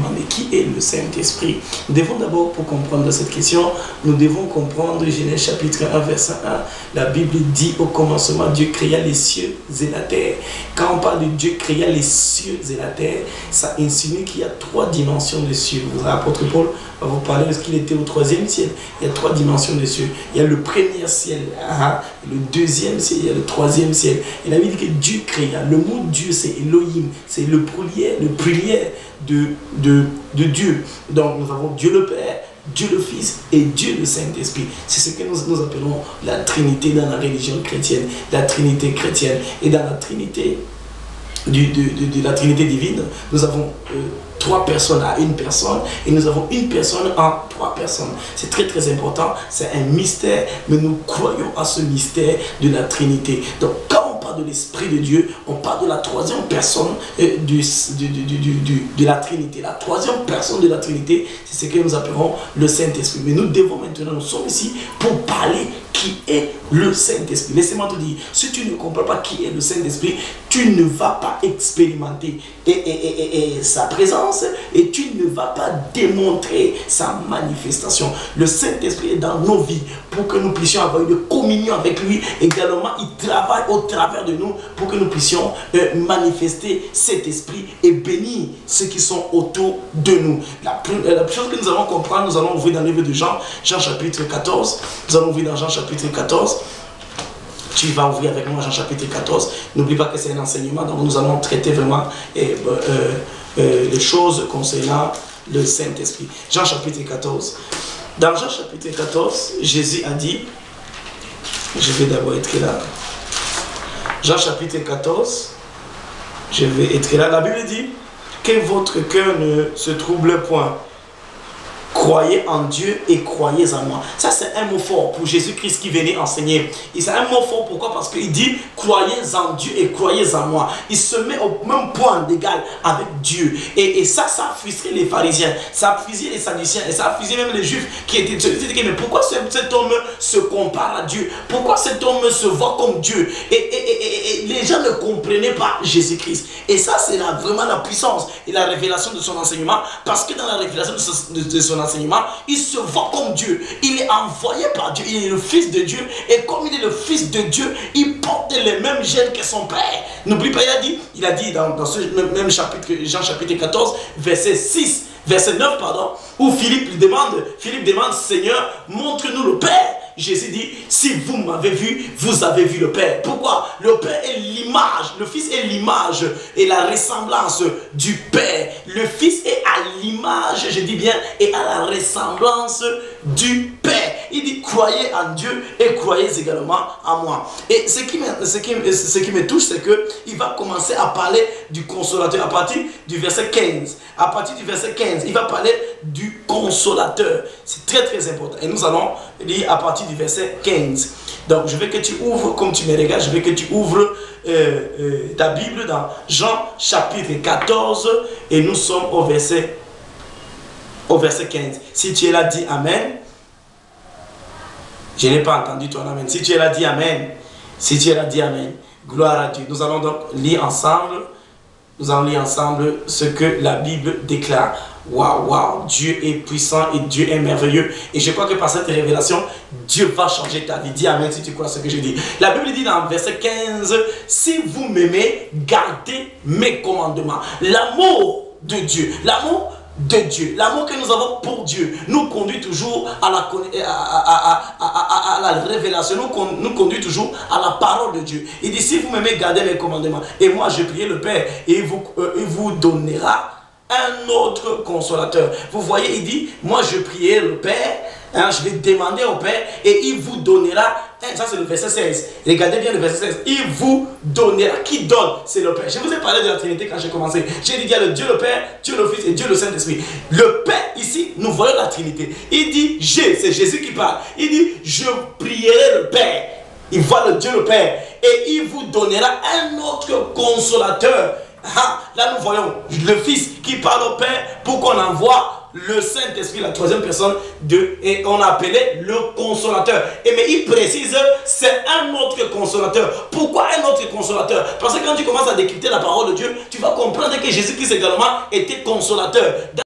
demander qui est le Saint-Esprit. Nous devons d'abord, pour comprendre cette question, nous devons comprendre Genèse chapitre 1, verset 1. La Bible dit au commencement, Dieu créa les cieux et la terre. Quand on parle de Dieu créa les cieux et la terre, ça insinue qu'il y a trois dimensions de cieux. L'apôtre Paul va vous parler de ce qu'il était au troisième ciel. Il y a trois dimensions de cieux. Il y a le premier ciel, le deuxième ciel, il y a le troisième ciel. Et la Bible dit que Dieu créa. Le mot Dieu, c'est Elohim, c'est le pluriel de Dieu. Donc nous avons Dieu le Père, Dieu le Fils et Dieu le Saint-Esprit. C'est ce que nous appelons la Trinité dans la religion chrétienne, la Trinité chrétienne. Et dans la Trinité, de la Trinité divine, nous avons trois personnes à une personne et nous avons une personne en trois personnes. C'est très très important, c'est un mystère, mais nous croyons à ce mystère de la Trinité. Donc quand on parle de l'Esprit de Dieu, on parle de la troisième personne de la Trinité. La troisième personne de la Trinité, c'est ce que nous appellerons le Saint-Esprit. Mais nous devons maintenant, nous sommes ici pour parler qui est le Saint-Esprit. Laissez-moi te dire, si tu ne comprends pas qui est le Saint-Esprit, tu ne vas pas expérimenter sa présence et tu ne vas pas démontrer sa manifestation. Le Saint-Esprit est dans nos vies pour que nous puissions avoir une communion avec lui. Également, il travaille au travers de nous pour que nous puissions manifester cet esprit et bénir ceux qui sont autour de nous. La chose que nous allons comprendre, nous allons ouvrir dans le livre de Jean, Jean chapitre 14. Nous allons ouvrir dans Jean chapitre 14. Tu vas ouvrir avec moi Jean chapitre 14. N'oublie pas que c'est un enseignement, donc nous allons traiter vraiment les choses concernant le Saint-Esprit. Jean chapitre 14. Dans Jean chapitre 14, Jésus a dit, je vais d'abord être là. Jean chapitre 14, je vais être là. La Bible dit que votre cœur ne se trouble point. Croyez en Dieu et croyez en moi. Ça, c'est un mot fort pour Jésus-Christ qui venait enseigner. Et c'est un mot fort, pourquoi? Parce qu'il dit, croyez en Dieu et croyez en moi. Il se met au même point d'égal avec Dieu. Et ça a frustré les pharisiens, ça a frustré les sadduciens, et ça a frustré même les juifs qui étaient dit, mais pourquoi cet homme se compare à Dieu? Pourquoi cet homme se voit comme Dieu? Et les gens ne comprenaient pas Jésus-Christ. Et ça, c'est vraiment la puissance et la révélation de son enseignement. Parce que dans la révélation de son enseignement, il se voit comme Dieu. Il est envoyé par Dieu. Il est le Fils de Dieu. Et comme il est le Fils de Dieu, il porte les mêmes gènes que son Père. N'oublie pas, il a dit dans ce même chapitre, Jean chapitre 14, verset 6, verset 9, pardon, où Philippe demande, Seigneur, montre-nous le Père. Jésus dit, si vous m'avez vu, vous avez vu le Père. Pourquoi? Le Père est l'image, le Fils est l'image et la ressemblance du Père. Le Fils est à l'image, je dis bien, et à la ressemblance du Père. Il dit, croyez en Dieu et croyez également en moi. Et ce qui me touche, c'est qu'il va commencer à parler du consolateur à partir du verset 15. À partir du verset 15, il va parler du consolateur. C'est très très important. Et nous allons lire à partir du verset 15. Donc je veux que tu ouvres, comme tu me regardes, je veux que tu ouvres ta Bible dans Jean chapitre 14 et nous sommes au verset 15. Si tu es là, dis Amen. Je n'ai pas entendu ton Amen. Si tu es là, dis Amen. Si tu es là, dis Amen. Gloire à Dieu. Nous allons donc lire ensemble. Nous allons lire ensemble ce que la Bible déclare. Waouh, waouh, Dieu est puissant et Dieu est merveilleux. Et je crois que par cette révélation, Dieu va changer ta vie. Dis Amen si tu crois ce que je dis. La Bible dit dans le verset 15, si vous m'aimez, gardez mes commandements. L'amour de Dieu, l'amour que nous avons pour Dieu nous conduit toujours à la révélation, nous conduit toujours à la parole de Dieu. Il dit, si vous m'aimez, gardez mes commandements. Et moi, je prie le Père et il vous donnera un autre consolateur. Vous voyez, il dit, moi je prierai le Père, je vais demander au Père et il vous donnera, ça c'est le verset 16, regardez bien le verset 16, il vous donnera, qui donne? C'est le Père. Je vous ai parlé de la Trinité quand j'ai commencé, j'ai dit qu'il y a le Dieu le Père, Dieu le Fils et Dieu le Saint-Esprit. Le Père, ici, nous voyons la Trinité. Il dit, c'est Jésus qui parle, il dit, je prierai le Père. Il voit le Dieu le Père et il vous donnera un autre consolateur. Là nous voyons le Fils qui parle au Père pour qu'on envoie le Saint-Esprit, la troisième personne et on appelait le consolateur. Mais il précise, c'est un autre consolateur. Pourquoi un autre consolateur? Parce que quand tu commences à décrypter la parole de Dieu, tu vas comprendre que Jésus-Christ également était consolateur.